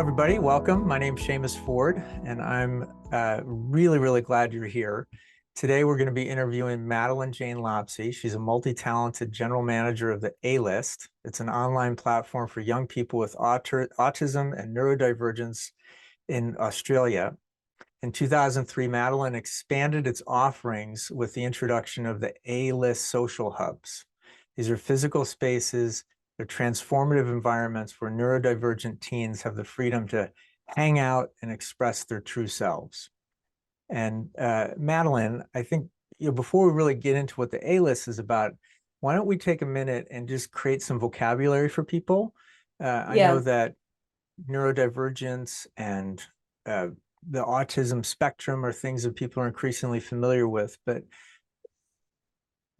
everybody. Welcome. My name's Seamus Ford, and I'm really glad you're here. Today, we're going to be interviewing Madeleine Jaine Lobsey. She's a multi-talented general manager of the Alist. It's an online platform for young people with autism and neurodivergence in Australia. In 2003, Madeleine expanded its offerings with the introduction of the Alist social hubs. These are physical spaces. They're transformative environments where neurodivergent teens have the freedom to hang out and express their true selves. And Madeleine, I think before we really get into what the Alist is about, why don't we take a minute and just create some vocabulary for people? I know that neurodivergence and the autism spectrum are things that people are increasingly familiar with, but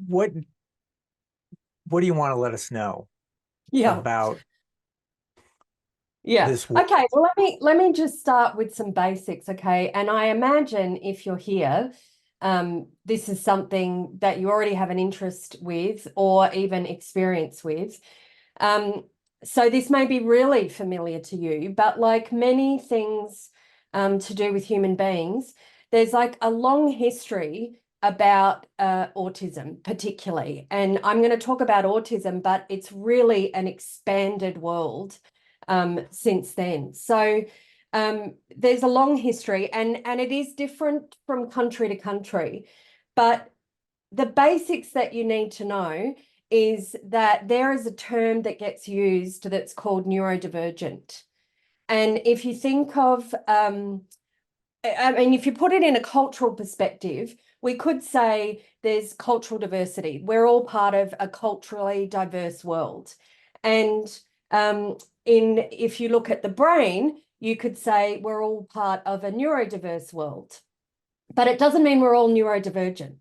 what do you want to let us know about this work? Okay, well, let me just start with some basics, okay? And I imagine if you're here, this is something that you already have an interest with or even experience with. So this may be really familiar to you, but like many things to do with human beings, there's like a long history about autism particularly. And I'm going to talk about autism, but it's really an expanded world since then. So there's a long history and it is different from country to country. But the basics that you need to know is that there is a term that gets used that's called neurodivergent. And if you think of, if you put it in a cultural perspective, we could say there's cultural diversity. We're all part of a culturally diverse world. And if you look at the brain, you could say we're all part of a neurodiverse world. But it doesn't mean we're all neurodivergent.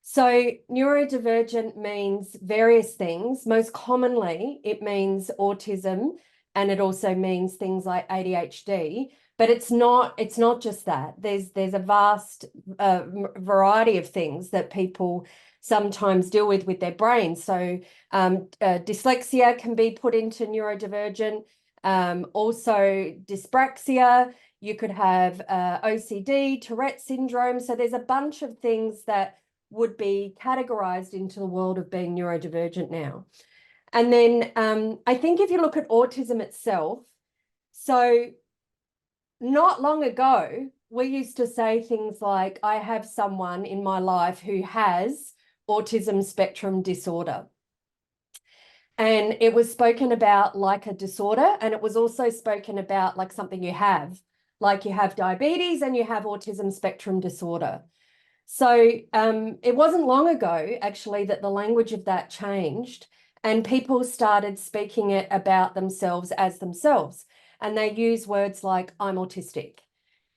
So neurodivergent means various things. Most commonly, it means autism, and it also means things like ADHD. But it's not just that. There's a vast variety of things that people sometimes deal with their brains. So dyslexia can be put into neurodivergent. Also dyspraxia. You could have OCD, Tourette syndrome. So there's a bunch of things that would be categorized into the world of being neurodivergent now. And then I think if you look at autism itself, so not long ago, we used to say things like, I have someone in my life who has autism spectrum disorder. And it was spoken about like a disorder, and it was also spoken about like something you have, like you have diabetes and you have autism spectrum disorder. So it wasn't long ago, actually, that the language of that changed and people started speaking it about themselves as themselves. And they use words like, I'm autistic.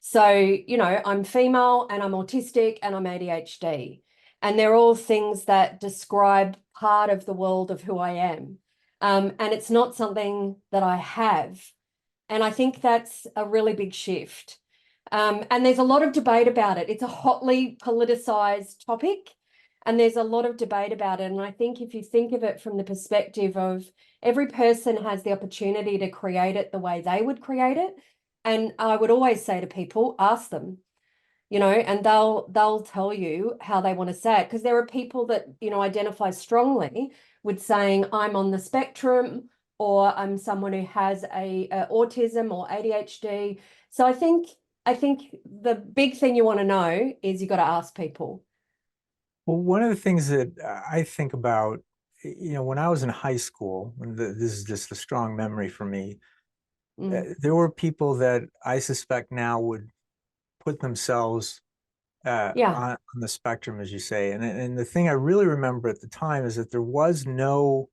So, I'm female and I'm autistic and I'm ADHD. And they're all things that describe part of the world of who I am. And it's not something that I have. And I think that's a really big shift. And there's a lot of debate about it. It's a hotly politicized topic, and there's a lot of debate about it. And I think if you think of it from the perspective of every person has the opportunity to create it the way they would create it. And I would always say to people, ask them, and they'll tell you how they want to say it. Because there are people that, identify strongly with saying I'm on the spectrum, or I'm someone who has a autism or ADHD. So I think the big thing you want to know is you got to ask people. Well, one of the things that I think about, when I was in high school, this is just a strong memory for me, there were people that I suspect now would put themselves on the spectrum, as you say. And the thing I really remember at the time is that there's no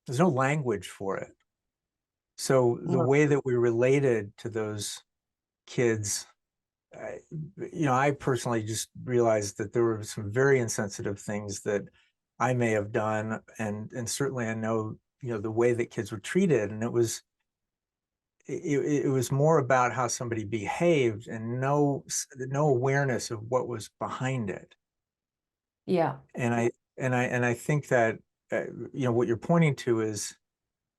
language for it. So the way that we related to those kids, I personally just realized that there were some very insensitive things that I may have done, and certainly I know, the way that kids were treated, and it was more about how somebody behaved and no awareness of what was behind it. Yeah. And I think that what you're pointing to is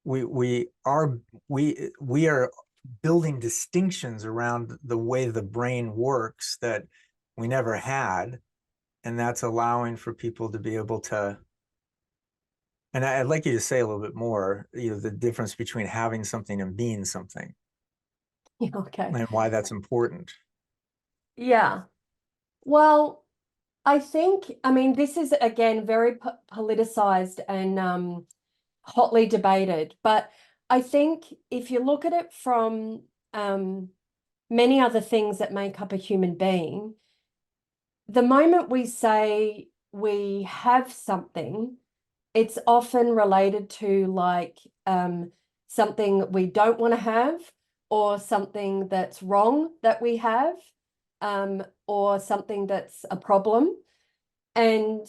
we are we are building distinctions around the way the brain works that we never had, and that's allowing for people to be able to. And I'd like you to say a little bit more, the difference between having something and being something, Okay. and why that's important. Yeah. Well, I mean, this is again very politicized and hotly debated, but I think if you look at it from um, many other things that make up a human being, the moment we say we have something, it's often related to like something we don't want to have, or something that's wrong that we have, or something that's a problem. And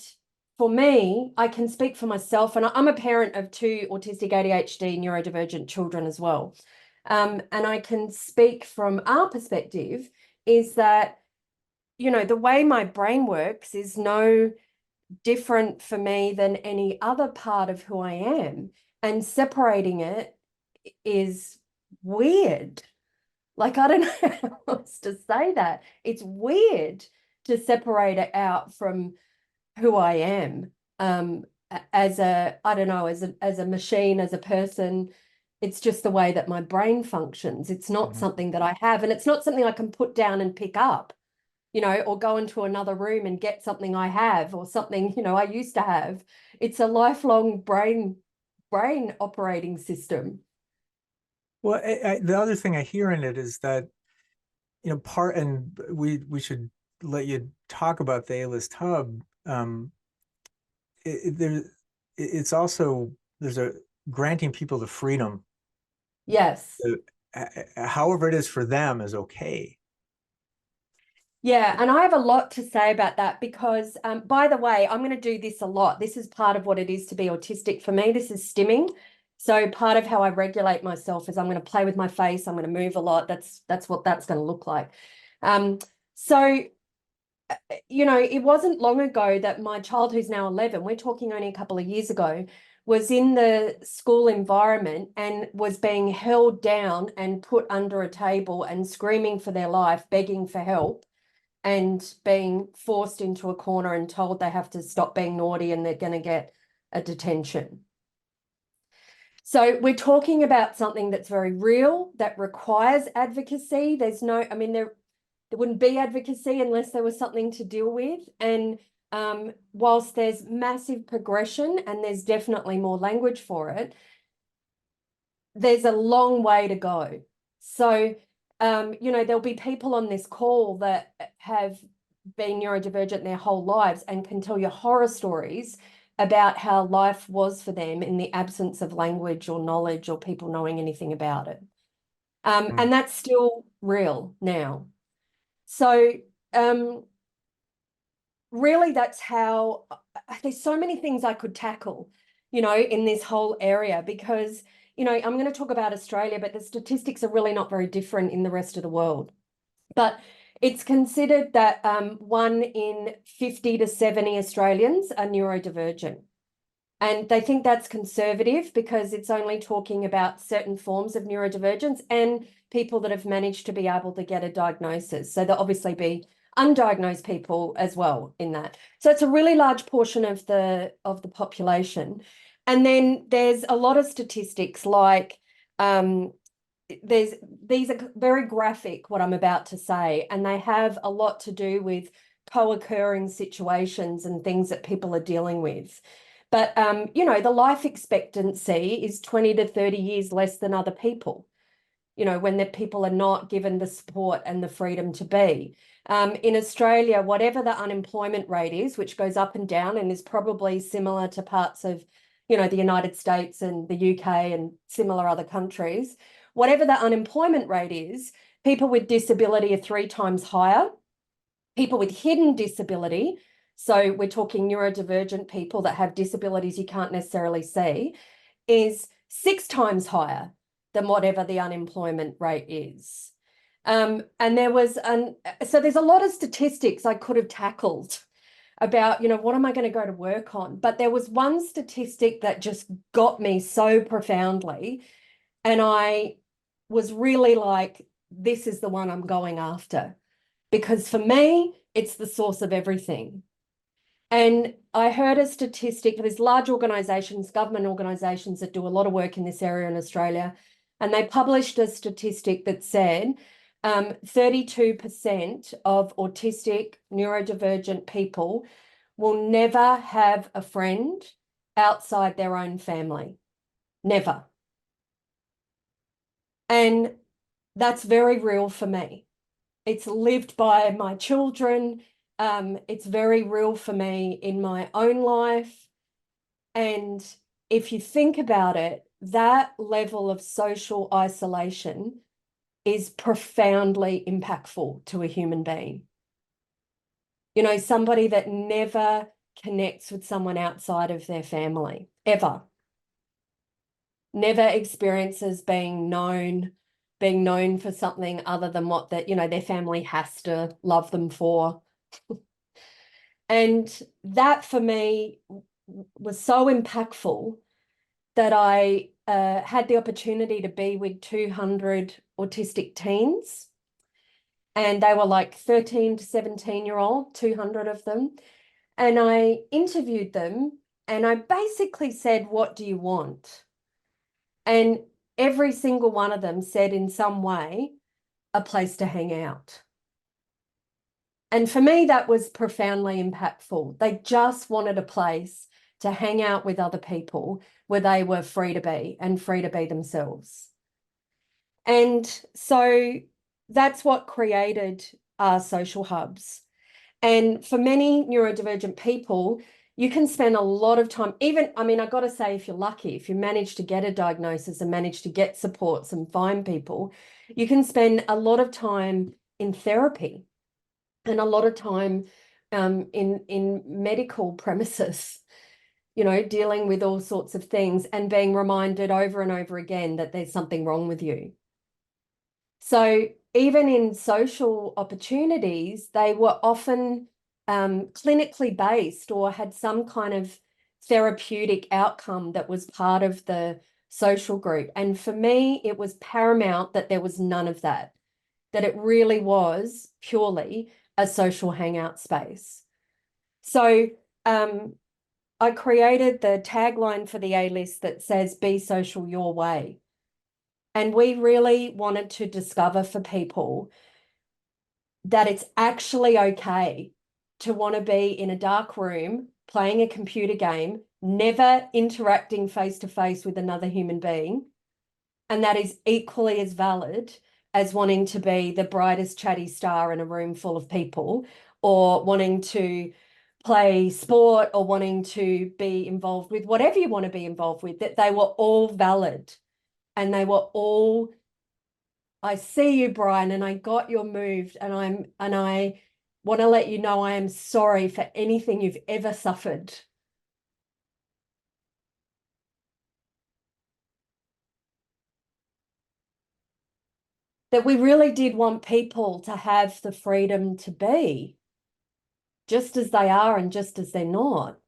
for me, I can speak for myself, and I'm a parent of two autistic ADHD neurodivergent children as well. And I can speak from our perspective is that, the way my brain works is no different for me than any other part of who I am. And separating it is weird. Like, I don't know how else to say that. It's weird to separate it out from who I am, as a, I don't know, as a machine, as a person. It's just the way that my brain functions. It's not Mhm. something that I have, and it's not something I can put down and pick up, or go into another room and get something I have, or something, I used to have. It's a lifelong brain operating system. Well, the other thing I hear in it is that, and we should let you talk about the Alist Hub. There, it's also there's a granting people the freedom, Yes. however it is for them is okay. Yeah, and I have a lot to say about that because, by the way, I'm going to do this a lot. This is part of what it is to be autistic for me. This is stimming. So part of how I regulate myself is I'm going to play with my face. I'm going to move a lot. That's what that's going to look like. Um, so, it wasn't long ago that my child, who's now 11, we're talking only a couple of years ago, was in the school environment and was being held down and put under a table and screaming for their life, begging for help, and being forced into a corner and told they have to stop being naughty and they're going to get a detention. So we're talking about something that's very real, that requires advocacy. There wouldn't be advocacy unless there was something to deal with. And whilst there's massive progression and there's definitely more language for it, there's a long way to go. So, there'll be people on this call that have been neurodivergent their whole lives and can tell you horror stories about how life was for them in the absence of language or knowledge or people knowing anything about it. Mm. And that's still real now. So, really, that's how there's so many things I could tackle, in this whole area because, I'm going to talk about Australia, but the statistics are really not very different in the rest of the world. But it's considered that 1 in 50 to 70 Australians are neurodivergent. And they think that's conservative because it's only talking about certain forms of neurodivergence and people that have managed to be able to get a diagnosis. So there'll obviously be undiagnosed people as well in that. So it's a really large portion of the population. And then there's a lot of statistics like these are very graphic, what I'm about to say, and they have a lot to do with co-occurring situations and things that people are dealing with. But the life expectancy is 20 to 30 years less than other people, when the people are not given the support and the freedom to be. In Australia, whatever the unemployment rate is, which goes up and down and is probably similar to parts of, the United States and the UK and similar other countries, whatever the unemployment rate is, people with disability are 3 times higher. People with hidden disability, so we're talking neurodivergent people that have disabilities you can't necessarily see, is 6 times higher than whatever the unemployment rate is. And so there's a lot of statistics I could have tackled. about, what am I going to go to work on? But there was one statistic that just got me so profoundly. And I was really like, this is the one I'm going after. Because for me, it's the source of everything. And I heard a statistic, there's large organisations, government organisations that do a lot of work in this area in Australia, and they published a statistic that said 32% of autistic, neurodivergent people will never have a friend outside their own family. Never. And that's very real for me. It's lived by my children. It's very real for me in my own life. And if you think about it, that level of social isolation is profoundly impactful to a human being. Somebody that never connects with someone outside of their family, ever. Never experiences being known for something other than what their family has to love them for. And that for me was so impactful that I had the opportunity to be with 200 autistic teens. And they were like 13 to 17-year-old, 200 of them. And I interviewed them and I basically said, what do you want? And every single one of them said in some way, a place to hang out. And for me, that was profoundly impactful. They just wanted a place to hang out with other people where they were free to be and free to be themselves. And so that's what created our social hubs. And for many neurodivergent people, you can spend a lot of time, I got to say, if you're lucky, if you manage to get a diagnosis and manage to get supports and find people, you can spend a lot of time in therapy and a lot of time in medical premises, dealing with all sorts of things and being reminded over and over again that there's something wrong with you. So even in social opportunities, they were often clinically based or had some kind of therapeutic outcome that was part of the social group. And for me, it was paramount that there was none of that, that it really was purely a social hangout space. So I created the tagline for the A-list that says, be social your way. And we really wanted to discover for people that it's actually okay to want to be in a dark room, playing a computer game, never interacting face-to-face with another human being. And that is equally as valid as wanting to be the brightest chatty star in a room full of people, or wanting to play sport, or wanting to be involved with whatever you want to be involved with, that they were all valid. And they were all, I see you, Brian, and I got your moved, and I want to let you know I am sorry for anything you've ever suffered. That we really did want people to have the freedom to be just as they are and just as they're not.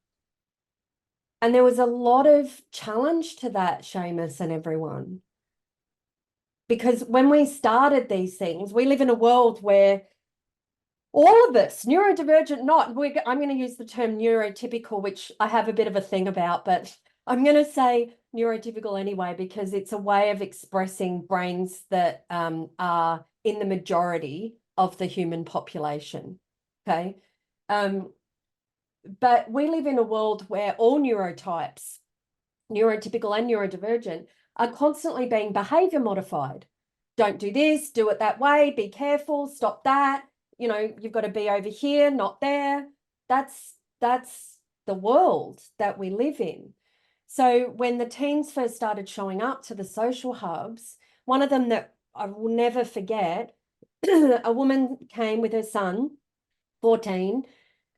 And there was a lot of challenge to that, Seamus and everyone. Because when we started these things, we live in a world where all of us, neurodivergent, not, I'm going to use the term neurotypical, which I have a bit of a thing about, but I'm going to say neurotypical anyway, because it's a way of expressing brains that are in the majority of the human population. Okay. But we live in a world where all neurotypes, neurotypical and neurodivergent, are constantly being behavior modified. Don't do this, do it that way, be careful, stop that. You've got to be over here, not there. That's the world that we live in. So when the teens first started showing up to the social hubs, one of them that I will never forget, a woman came with her son, 14,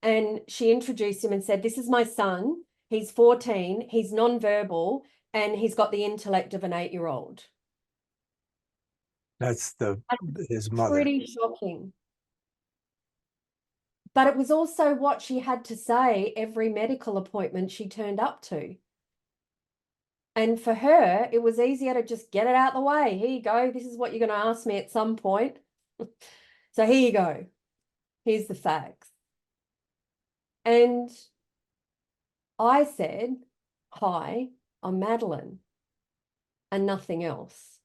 and she introduced him and said, this is my son. He's 14, he's nonverbal, and he's got the intellect of an 8-year-old. That's his mother. Pretty shocking. But it was also what she had to say every medical appointment she turned up to. And for her, it was easier to just get it out the way. Here you go. This is what you're going to ask me at some point. So here you go. Here's the facts. And I said, hi, I'm Madeleine, and nothing else.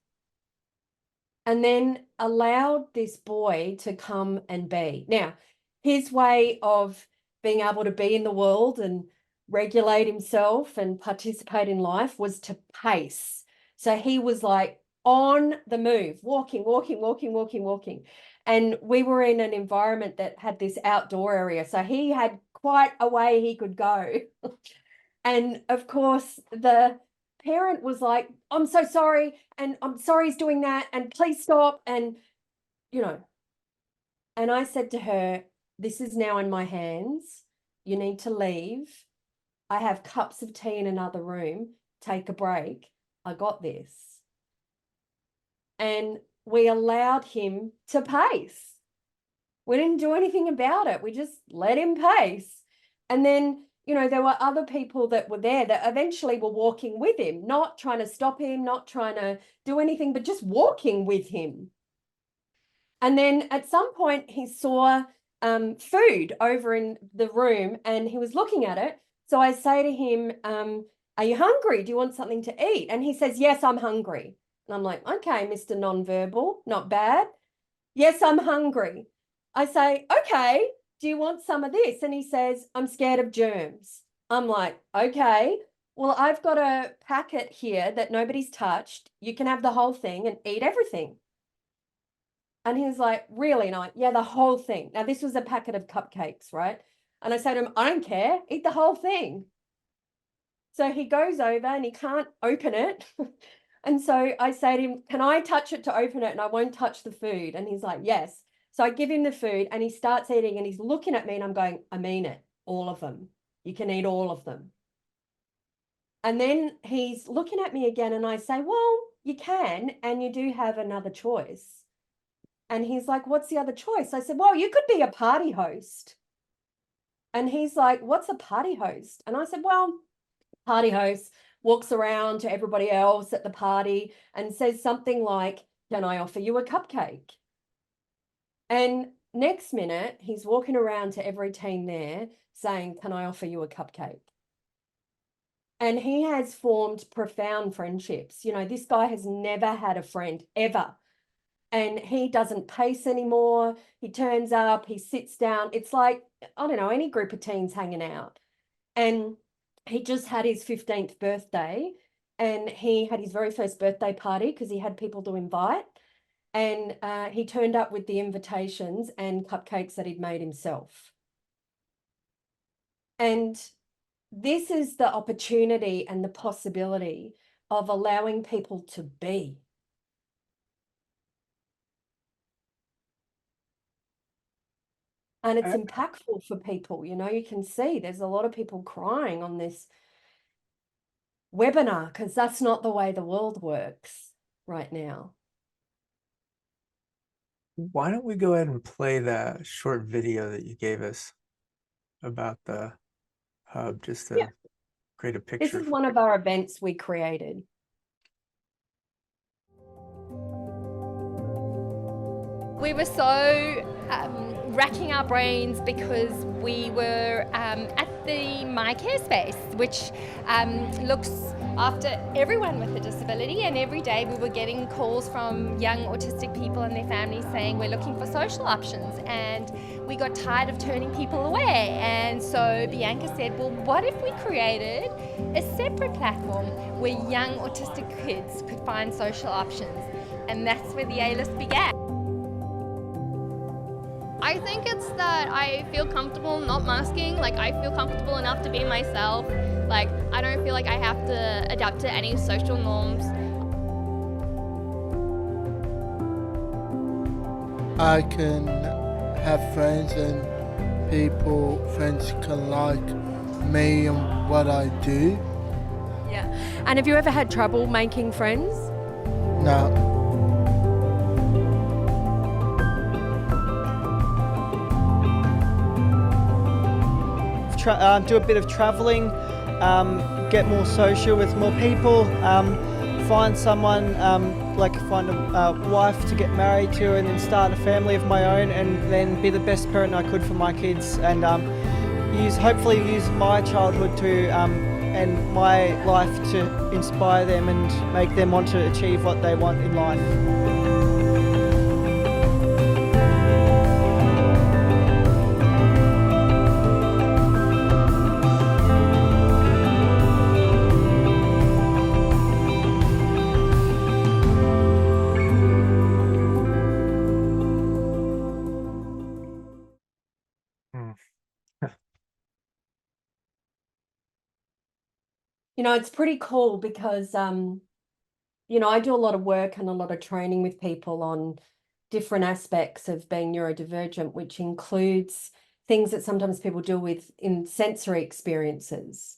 And then allowed this boy to come and be. Now, his way of being able to be in the world and regulate himself and participate in life was to pace. So he was like on the move, walking. And we were in an environment that had this outdoor area. So he had quite a way he could go. And of course, the parent was like, I'm so sorry. And I'm sorry he's doing that. And please stop. And, you know, and I said to her, this is now in my hands. You need to leave. I have cups of tea in another room. Take a break. I got this. And we allowed him to pace. We didn't do anything about it. We just let him pace. And then, you know, there were other people that were there that eventually were walking with him, not trying to stop him, not trying to do anything, but just walking with him. And then at some point he saw food over in the room and he was looking at it. So I say to him, are you hungry? Do you want something to eat? And he says, yes, I'm hungry. And I'm like, okay, Mr. Nonverbal, not bad. Yes, I'm hungry. I say, okay, do you want some of this? And he says, I'm scared of germs. I'm like, okay, well, I've got a packet here that nobody's touched. You can have the whole thing and eat everything. And he's like, really? And I'm like, yeah, the whole thing. Now, this was a packet of cupcakes, right? And I say to him, I don't care, eat the whole thing. So he goes over and he can't open it. And so I say to him, can I touch it to open it? And I won't touch the food. And he's like, yes. So I give him the food and he starts eating and he's looking at me and I'm going, I mean it, all of them. You can eat all of them. And then he's looking at me again and I say, well, you can, and you do have another choice. And he's like, what's the other choice? I said, well, you could be a party host. And he's like, what's a party host? And I said, well, party host walks around to everybody else at the party and says something like, can I offer you a cupcake? And next minute, he's walking around to every teen there saying, can I offer you a cupcake? And he has formed profound friendships. You know, this guy has never had a friend ever. And he doesn't pace anymore. He turns up, he sits down. It's like, I don't know, any group of teens hanging out. And he just had his 15th birthday and he had his very first birthday party because he had people to invite. And he turned up with the invitations and cupcakes that he'd made himself. And this is the opportunity and the possibility of allowing people to be. And it's impactful for people. You know, you can see there's a lot of people crying on this webinar because that's not the way the world works right now. Why don't we go ahead and play the short video that you gave us about the hub, just to create a picture. This is one of our events we created. We were so racking our brains because we were at the My Care space, which looks after everyone with a disability, and every day we were getting calls from young autistic people and their families saying we're looking for social options, and we got tired of turning people away. And so Bianca said, well, what if we created a separate platform where young autistic kids could find social options? And that's where the Alist began. I think it's that I feel comfortable not masking. Like, I feel comfortable enough to be myself. Like, I don't feel like I have to adapt to any social norms. I can have friends and friends can like me and what I do. Yeah. And have you ever had trouble making friends? No. do a bit of traveling, get more social with more people, find someone, find a wife to get married to, and then start a family of my own, and then be the best parent I could for my kids, and hopefully use my childhood to and my life to inspire them and make them want to achieve what they want in life. You know, it's pretty cool because, you know, I do a lot of work and a lot of training with people on different aspects of being neurodivergent, which includes things that sometimes people deal with in sensory experiences.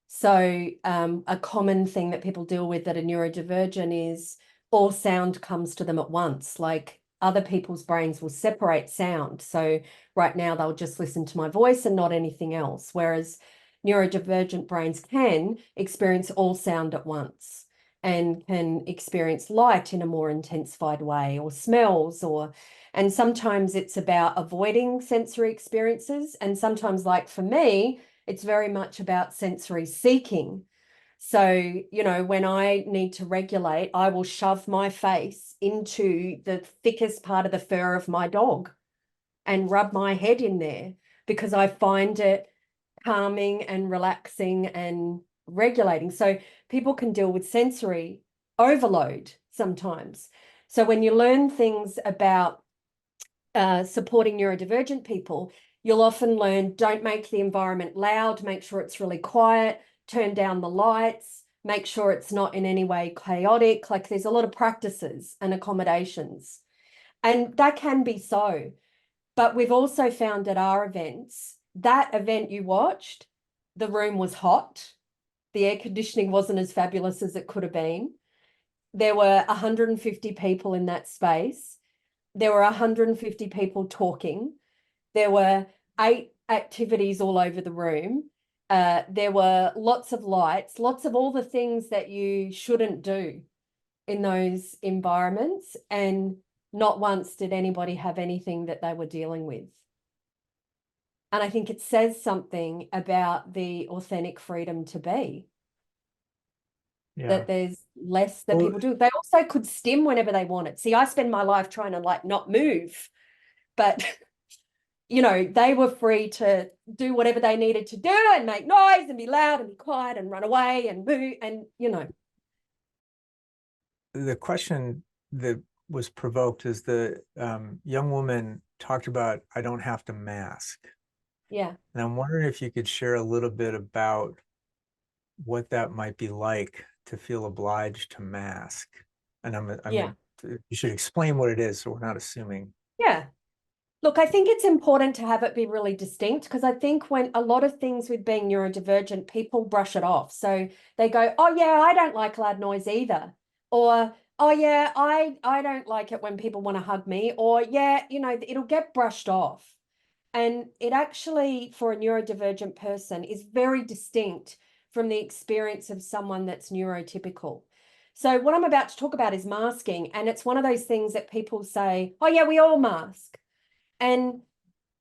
So a common thing that people deal with that are neurodivergent is all sound comes to them at once. Like other people's brains will separate sound. So right now they'll just listen to my voice and not anything else. Whereas neurodivergent brains can experience all sound at once and can experience light in a more intensified way, or smells, and sometimes it's about avoiding sensory experiences. And sometimes, like for me, it's very much about sensory seeking. So, you know, when I need to regulate, I will shove my face into the thickest part of the fur of my dog and rub my head in there because I find it calming and relaxing and regulating. So people can deal with sensory overload sometimes. So when you learn things about supporting neurodivergent people, you'll often learn, don't make the environment loud, make sure it's really quiet, turn down the lights, make sure it's not in any way chaotic. Like there's a lot of practices and accommodations. And that can be so. But we've also found at our events, that event you watched, the room was hot. The air conditioning wasn't as fabulous as it could have been. There were 150 people in that space. There were 150 people talking. There were 8 activities all over the room. There were lots of lights, lots of all the things that you shouldn't do in those environments. And not once did anybody have anything that they were dealing with. And I think it says something about the authentic freedom to be. Yeah. That there's less that people do. They also could stim whenever they wanted. See, I spend my life trying to like not move, but you know, they were free to do whatever they needed to do and make noise and be loud and be quiet and run away and move and, you know. The question that was provoked is the young woman talked about, I don't have to mask. Yeah. And I'm wondering if you could share a little bit about what that might be like to feel obliged to mask. And I mean, you should explain what it is so we're not assuming. Yeah. Look, I think it's important to have it be really distinct because I think when a lot of things with being neurodivergent, people brush it off. So they go, oh yeah, I don't like loud noise either. Or, oh yeah, I don't like it when people want to hug me. Or yeah, you know, it'll get brushed off. And it actually, for a neurodivergent person, is very distinct from the experience of someone that's neurotypical. So what I'm about to talk about is masking. And it's one of those things that people say, oh yeah, we all mask. And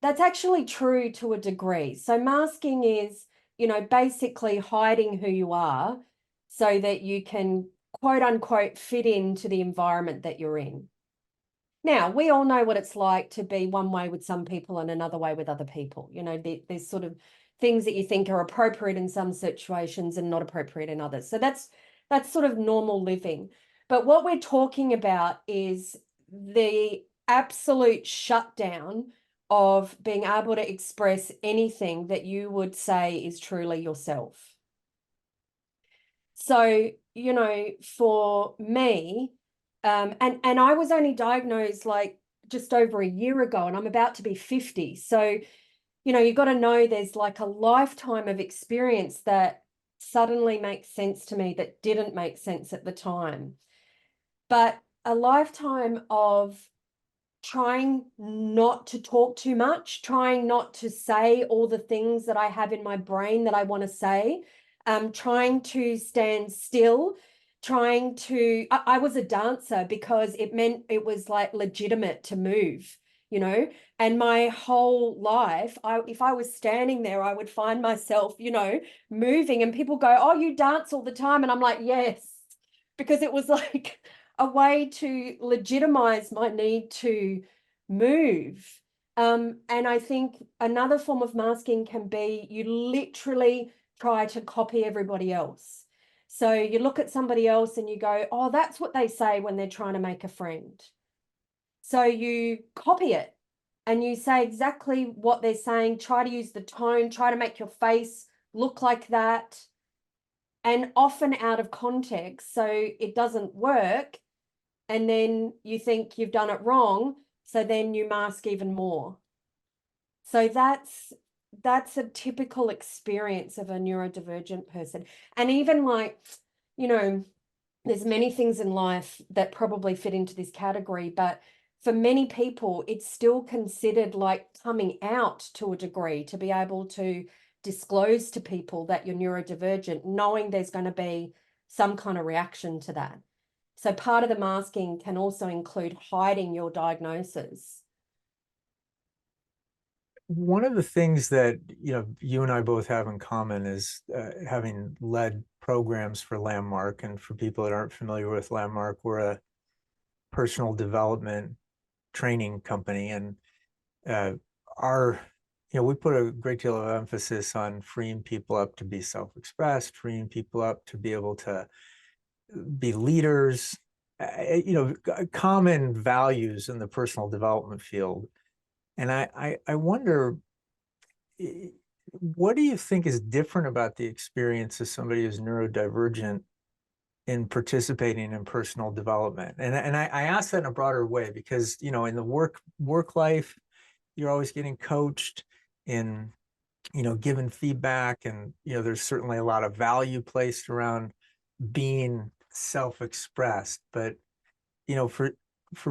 that's actually true to a degree. So masking is, you know, basically hiding who you are so that you can, quote unquote, fit into the environment that you're in. Now, we all know what it's like to be one way with some people and another way with other people. You know, there's sort of things that you think are appropriate in some situations and not appropriate in others. So that's sort of normal living. But what we're talking about is the absolute shutdown of being able to express anything that you would say is truly yourself. So, you know, for me, and I was only diagnosed like just over a year ago, and I'm about to be 50. So, you know, you've got to know there's like a lifetime of experience that suddenly makes sense to me that didn't make sense at the time. But a lifetime of trying not to talk too much, trying not to say all the things that I have in my brain that I want to say, trying to stand still, trying to, I was a dancer because it meant it was like legitimate to move, you know, and my whole life, if I was standing there, I would find myself, you know, moving, and people go, oh, you dance all the time. And I'm like, yes, because it was like a way to legitimize my need to move. And I think another form of masking can be you literally try to copy everybody else. So you look at somebody else and you go, oh, that's what they say when they're trying to make a friend. So you copy it and you say exactly what they're saying, try to use the tone, try to make your face look like that, and often out of context. So it doesn't work. And then you think you've done it wrong. So then you mask even more. So that's a typical experience of a neurodivergent person. And even like, you know, there's many things in life that probably fit into this category, but for many people, it's still considered like coming out to a degree to be able to disclose to people that you're neurodivergent, knowing there's going to be some kind of reaction to that. So part of the masking can also include hiding your diagnosis. One of the things that, you know, you and I both have in common is having led programs for Landmark. And for people that aren't familiar with Landmark, we're a personal development training company. And we put a great deal of emphasis on freeing people up to be self-expressed, freeing people up to be able to be leaders, common values in the personal development field. And I wonder, what do you think is different about the experience of somebody who's neurodivergent in participating in personal development? And I ask that in a broader way because, you know, in the work life, you're always getting coached in, you know, given feedback, and, you know, there's certainly a lot of value placed around being self-expressed. But, you know, for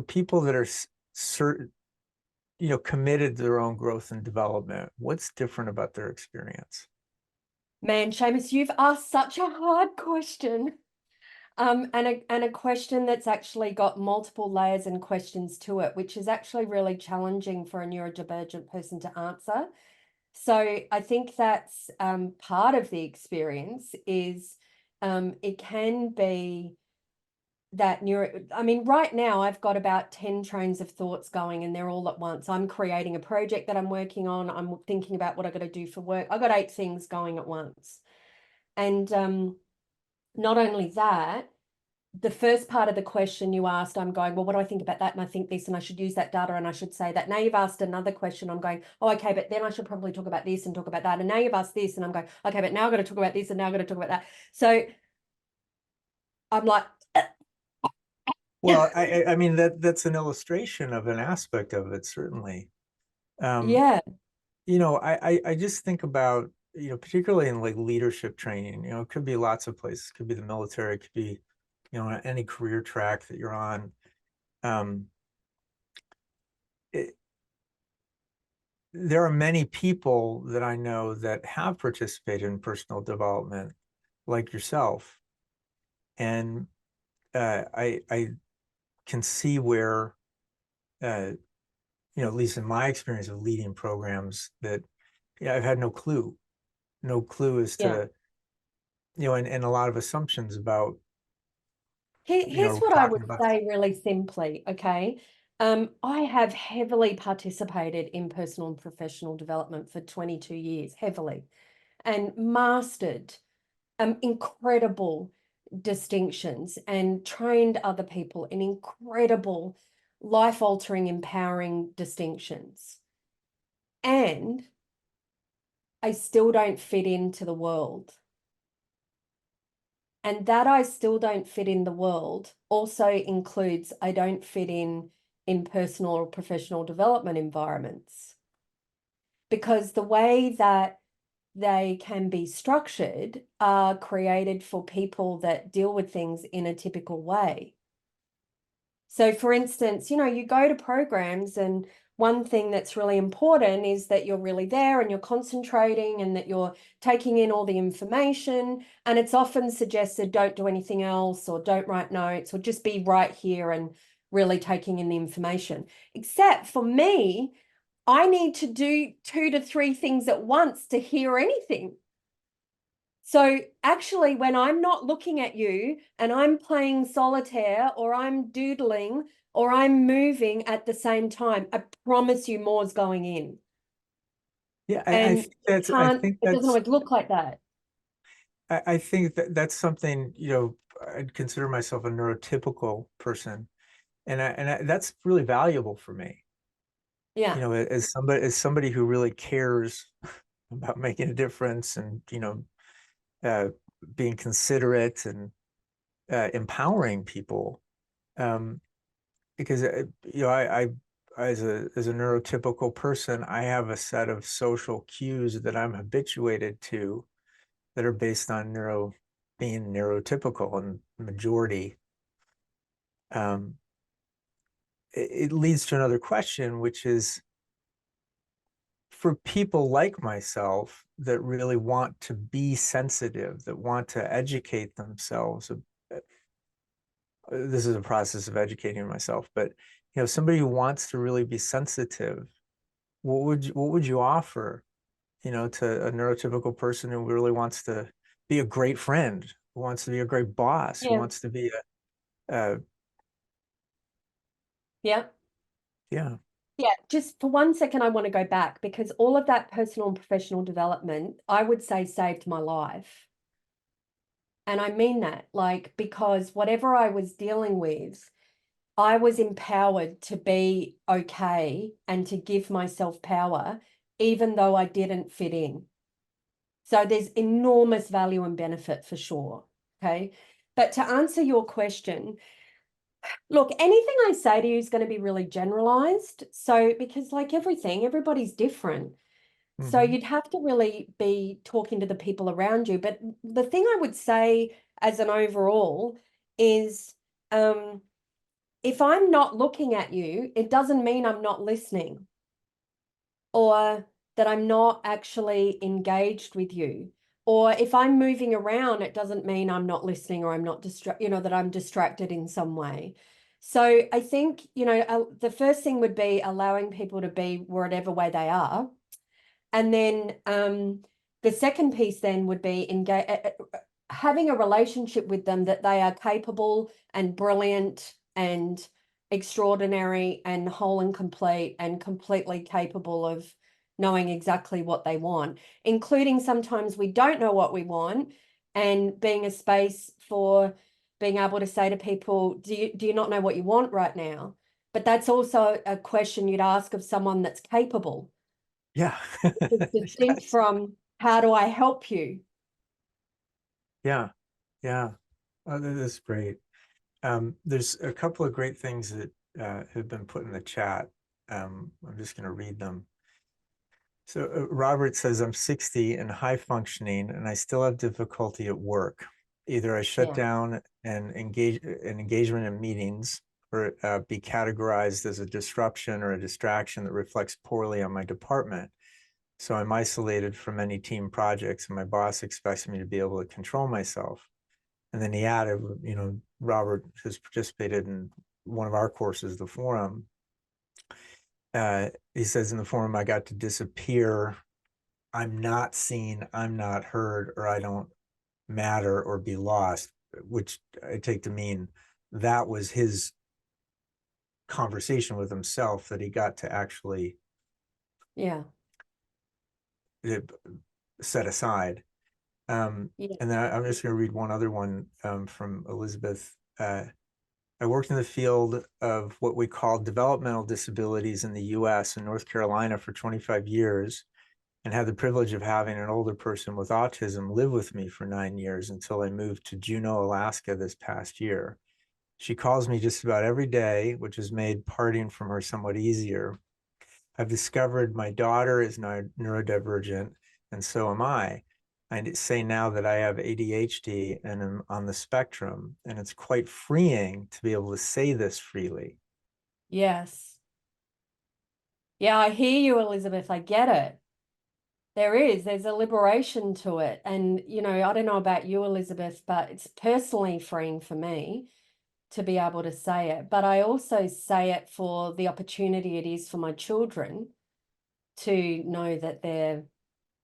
people that are certain, you know, committed to their own growth and development, what's different about their experience? Man, Seamus, you've asked such a hard question. And a question that's actually got multiple layers and questions to it, which is actually really challenging for a neurodivergent person to answer. So I think that's part of the experience is it can be that right now I've got about 10 trains of thoughts going and they're all at once. I'm creating a project that I'm working on. I'm thinking about what I've got to do for work. I've got 8 things going at once. And not only that, the first part of the question you asked, I'm going, well, what do I think about that? And I think this, and I should use that data and I should say that. Now you've asked another question. I'm going, oh, okay, but then I should probably talk about this and talk about that. And now you've asked this and I'm going, okay, but now I've got to talk about this and now I've got to talk about that. So I'm like, well, I mean, that's an illustration of an aspect of it, certainly. yeah. You know, I just think about, you know, particularly in like leadership training, you know, it could be lots of places. It could be the military, it could be, you know, any career track that you're on. There are many people that I know that have participated in personal development, like yourself, and I can see where, you know, at least in my experience of leading programs, that, yeah, I've had no clue as to, you know, and a lot of assumptions about, Here's what I would say really simply, okay? I have heavily participated in personal and professional development for 22 years, heavily, and mastered incredible distinctions and trained other people in incredible life-altering, empowering distinctions. And I still don't fit into the world. And that I still don't fit in the world also includes I don't fit in personal or professional development environments. Because the way that they can be structured are created for people that deal with things in a typical way. So for instance, you go to programs, and one thing that's really important is that you're really there and you're concentrating and that you're taking in all the information. And it's often suggested don't do anything else, or don't write notes, or just be right here and really taking in the information. Except for me, I need to do 2 to 3 things at once to hear anything. So actually, when I'm not looking at you and I'm playing solitaire, or I'm doodling, or I'm moving at the same time, I promise you more's going in. Yeah, And it doesn't that's always look like that. I think that that's something, I'd consider myself a neurotypical person, and that's really valuable for me. Yeah. As somebody who really cares about making a difference, and uh, being considerate and empowering people, um, because I as a neurotypical person, I have a set of social cues that I'm habituated to that are based on being neurotypical and majority. Um, it leads to another question, which is, for people like myself that really want to be sensitive, that want to educate themselves. This is a process of educating myself, but somebody who wants to really be sensitive, what would you offer, to a neurotypical person who really wants to be a great friend, who wants to be a great boss, who Yeah. wants to be a Yeah. yeah. Yeah. Just for 1 second, I want to go back, because all of that personal and professional development, I would say, saved my life. And I mean that, because whatever I was dealing with, I was empowered to be okay and to give myself power, even though I didn't fit in. So there's enormous value and benefit for sure. Okay. But to answer your question, look, anything I say to you is going to be really generalized. So, because like everything, everybody's different. So Mhm. you'd have to really be talking to the people around you. But the thing I would say as an overall is, if I'm not looking at you, it doesn't mean I'm not listening, or that I'm not actually engaged with you. Or if I'm moving around, it doesn't mean I'm not listening, or I'm not that I'm distracted in some way. So I think, the first thing would be allowing people to be whatever way they are. And then the second piece then would be having a relationship with them that they are capable and brilliant and extraordinary and whole and complete and completely capable of knowing exactly what they want, including sometimes we don't know what we want, and being a space for being able to say to people, do you not know what you want right now? But that's also a question you'd ask of someone that's capable. Yeah. It's distinct Yes. from how do I help you? Yeah. Yeah. Oh, that's great. There's a couple of great things that have been put in the chat. I'm just going to read them. So Robert says, I'm 60 and high functioning, and I still have difficulty at work. Either I shut Yeah. down and engagement in meetings, or be categorized as a disruption or a distraction that reflects poorly on my department. So I'm isolated from any team projects, and my boss expects me to be able to control myself. And then he added, Robert has participated in one of our courses, the forum. He says, in the forum, I got to disappear. I'm not seen, I'm not heard, or I don't matter, or be lost, which I take to mean that was his conversation with himself that he got to actually Yeah. set aside. Yeah. And then I'm just going to read one other one from Elizabeth. I worked in the field of what we call developmental disabilities in the US and North Carolina for 25 years, and had the privilege of having an older person with autism live with me for 9 years until I moved to Juneau, Alaska this past year. She calls me just about every day, which has made parting from her somewhat easier. I've discovered my daughter is neurodivergent, and so am I. I say now that I have ADHD and am on the spectrum, and it's quite freeing to be able to say this freely. Yes. Yeah, I hear you, Elizabeth. I get it. There's a liberation to it. And, you know, I don't know about you, Elizabeth, but it's personally freeing for me to be able to say it. But I also say it for the opportunity it is for my children to know that they're,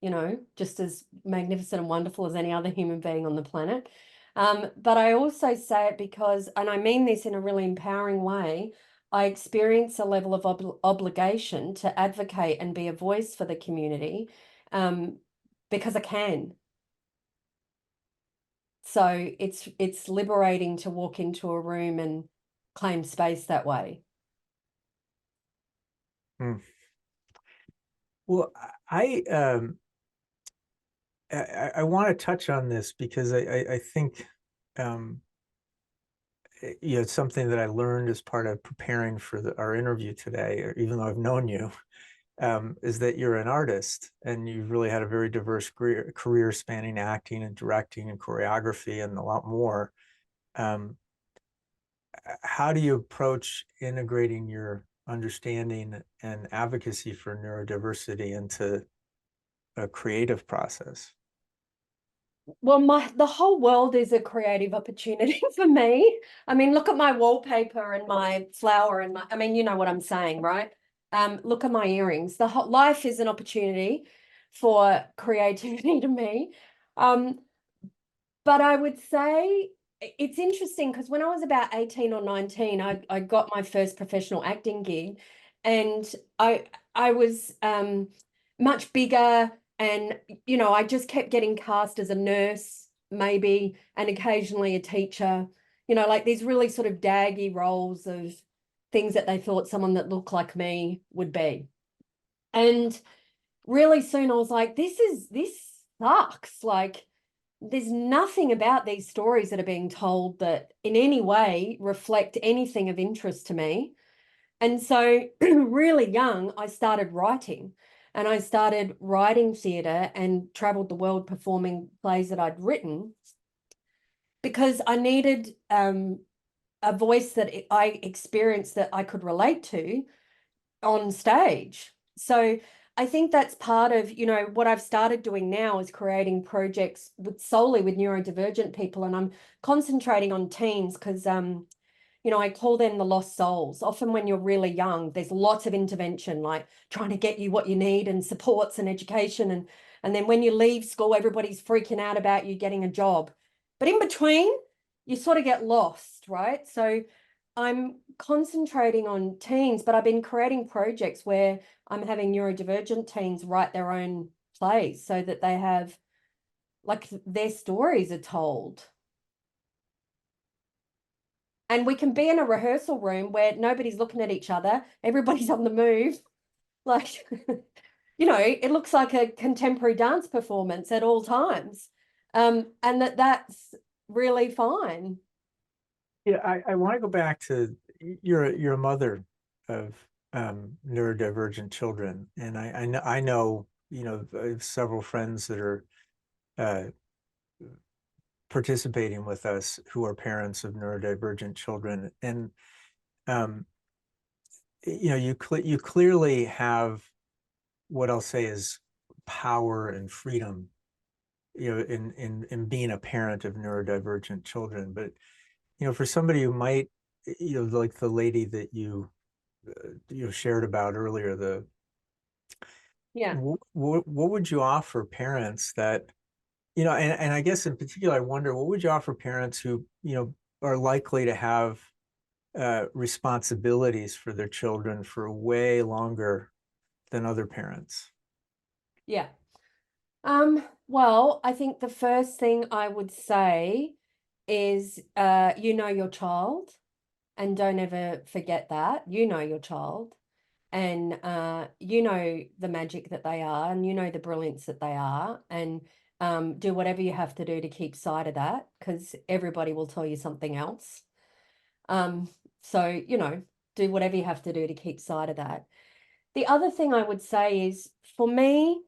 you know, just as magnificent and wonderful as any other human being on the planet. But I also say it because, and I mean this in a really empowering way, I experience a level of obligation to advocate and be a voice for the community, because I can. So it's liberating to walk into a room and claim space that way. Hmm. Well, I want to touch on this because I think you know, it's something that I learned as part of preparing for our interview today, or even though I've known you, is that you're an artist and you've really had a very diverse career spanning acting and directing and choreography and a lot more. How do you approach integrating your understanding and advocacy for neurodiversity into a creative process? Well, the whole world is a creative opportunity for me. I mean, look at my wallpaper and my flower and I mean, you know what I'm saying, right? Look at my earrings. The whole life is an opportunity for creativity to me. Um, but I would say it's interesting because when I was about 18 or 19, I got my first professional acting gig, and I was much bigger, and you know, I just kept getting cast as a nurse, maybe, and occasionally a teacher, you know, like these really sort of daggy roles of things that they thought someone that looked like me would be. And really soon I was like, this sucks. Like, there's nothing about these stories that are being told that in any way reflect anything of interest to me. And so really young, I started writing, and I started writing theatre and traveled the world performing plays that I'd written because I needed a voice that I experienced that I could relate to on stage. So I think that's part of, you know, what I've started doing now is creating projects solely with neurodivergent people, and I'm concentrating on teens because you know, I call them the lost souls. Often when you're really young, there's lots of intervention, like trying to get you what you need and supports and education. And then when you leave school, everybody's freaking out about you getting a job. But in between, you sort of get lost, right? So I'm concentrating on teens, but I've been creating projects where I'm having neurodivergent teens write their own plays so that they have, like, their stories are told. And we can be in a rehearsal room where nobody's looking at each other, everybody's on the move. Like, you know, it looks like a contemporary dance performance at all times. And that's really fine. Yeah, I want to go back to you're a mother of neurodivergent children, and I know, you know, I have several friends that are uh, participating with us who are parents of neurodivergent children, and um, you know, you clearly have what I'll say is power and freedom, you know, in being a parent of neurodivergent children. But you know, for somebody who might, you know, like the lady that you shared about earlier, Yeah. what would you offer parents that, you know, and I guess in particular, I wonder what would you offer parents who, you know, are likely to have responsibilities for their children for way longer than other parents? Yeah. Well, I think the first thing I would say is you know your child, and don't ever forget that. You know your child, and you know the magic that they are, and you know the brilliance that they are, and do whatever you have to do to keep sight of that, because everybody will tell you something else. Um, so, you know, do whatever you have to do to keep sight of that. The other thing I would say is, for me,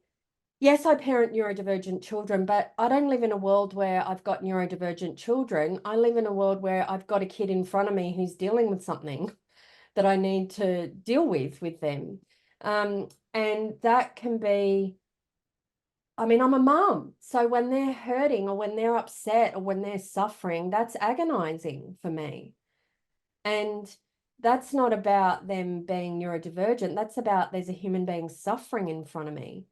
yes, I parent neurodivergent children, but I don't live in a world where I've got neurodivergent children. I live in a world where I've got a kid in front of me who's dealing with something that I need to deal with them. And that can be, I mean, I'm a mum. So when they're hurting or when they're upset or when they're suffering, that's agonizing for me. And that's not about them being neurodivergent. That's about there's a human being suffering in front of me.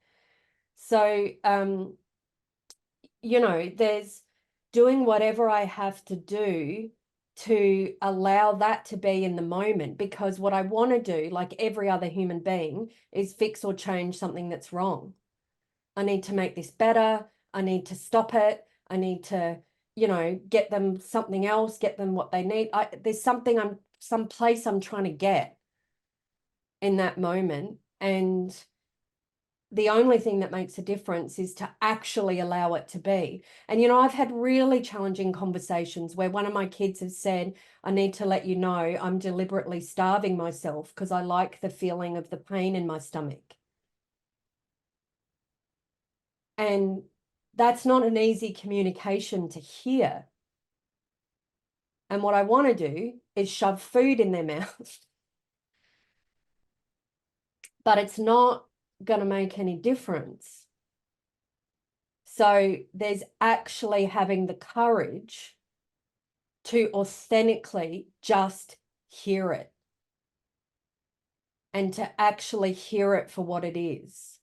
So, you know, there's doing whatever I have to do to allow that to be in the moment, because what I want to do, like every other human being, is fix or change something that's wrong. I need to make this better. I need to stop it. I need to, you know, get them something else, get them what they need. There's something some place I'm trying to get in that moment. And the only thing that makes a difference is to actually allow it to be. And, you know, I've had really challenging conversations where one of my kids has said, I need to let you know I'm deliberately starving myself because I like the feeling of the pain in my stomach. And that's not an easy communication to hear. And what I want to do is shove food in their mouth. But it's not going to make any difference. So there's actually having the courage to authentically just hear it and to actually hear it for what it is.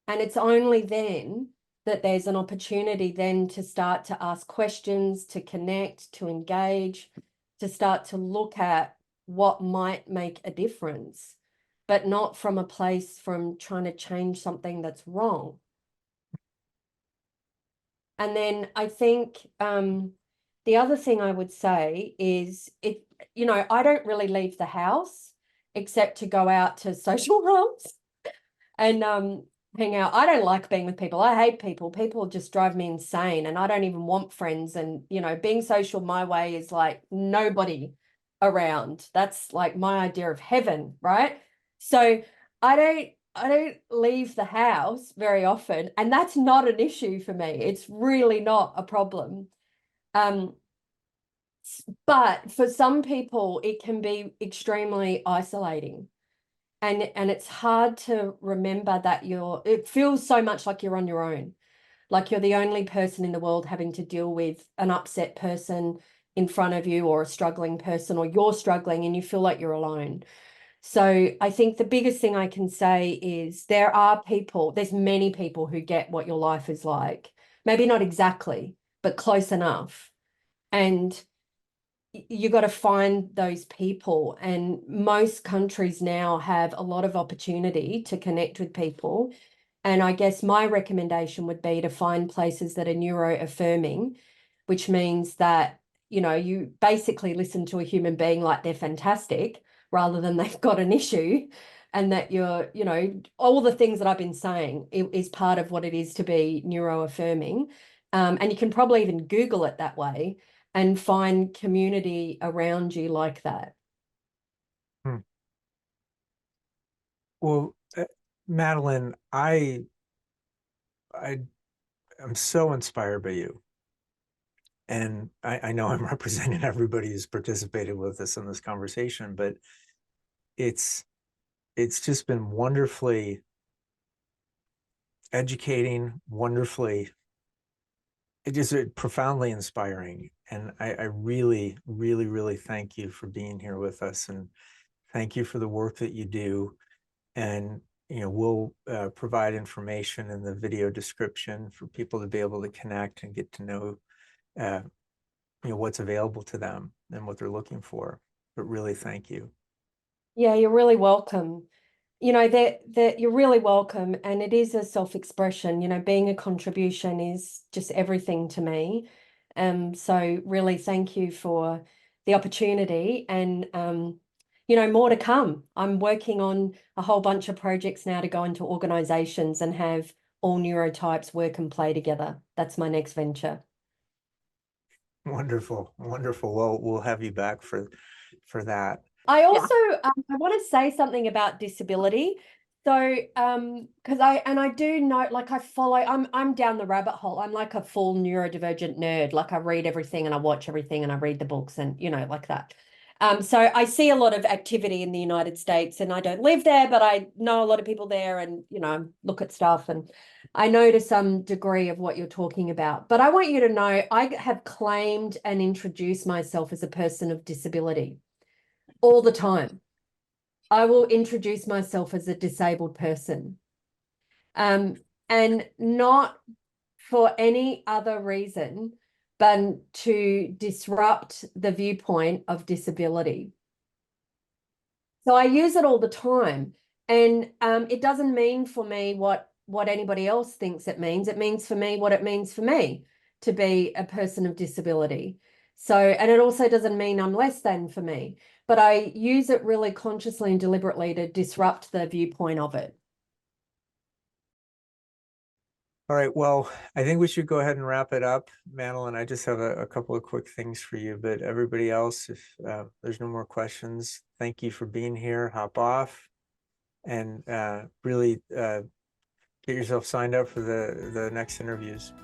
And it's only then that there's an opportunity then to start to ask questions, to connect, to engage, to start to look at what might make a difference, but not from a place from trying to change something that's wrong. And then I think the other thing I would say is, you know, I don't really leave the house except to go out to social hubs and hang out. I don't like being with people. I hate people. People just drive me insane, and I don't even want friends. And, you know, being social my way is like nobody around. That's like my idea of heaven, right? So I don't leave the house very often, and that's not an issue for me. It's really not a problem. But for some people, it can be extremely isolating. And it's hard to remember that it feels so much like you're on your own, like you're the only person in the world having to deal with an upset person in front of you, or a struggling person, or you're struggling and you feel like you're alone. So I think the biggest thing I can say is there's many people who get what your life is like. Maybe not exactly, but close enough. And you got to find those people. And most countries now have a lot of opportunity to connect with people. And I guess my recommendation would be to find places that are neuro-affirming, which means that, you know, you basically listen to a human being like they're fantastic rather than they've got an issue, and that you're, you know, all the things that I've been saying is part of what it is to be neuro-affirming. And you can probably even Google it that way and find community around you like that. Well, Madeleine, I'm so inspired by you. And I know I'm representing everybody who's participated with us in this conversation, but it's just been wonderfully educating, it is profoundly inspiring. And I really, really, really thank you for being here with us, and thank you for the work that you do. And, you know, we'll provide information in the video description for people to be able to connect and get to know, you know, what's available to them and what they're looking for. But really, thank you. Yeah, you're really welcome. You know, that you're really welcome. And it is a self-expression, you know, being a contribution is just everything to me. So really thank you for the opportunity, and you know, more to come. I'm working on a whole bunch of projects now to go into organizations and have all neurotypes work and play together. That's my next venture. Wonderful, wonderful. Well, we'll have you back for that. I also I want to say something about disability. So, because I do know, like I follow, I'm down the rabbit hole. I'm like a full neurodivergent nerd. Like I read everything and I watch everything and I read the books and, you know, like that. So I see a lot of activity in the United States, and I don't live there, but I know a lot of people there, and, you know, look at stuff, and I know to some degree of what you're talking about. But I want you to know I have claimed and introduced myself as a person of disability all the time. I will introduce myself as a disabled person, and not for any other reason but to disrupt the viewpoint of disability. So I use it all the time, and it doesn't mean for me what anybody else thinks it means. It means for me what it means for me to be a person of disability. So, and it also doesn't mean I'm less than for me, but I use it really consciously and deliberately to disrupt the viewpoint of it. All right, well, I think we should go ahead and wrap it up. Madeleine, I just have a couple of quick things for you, but everybody else, if there's no more questions, thank you for being here. Hop off and really get yourself signed up for the next interviews.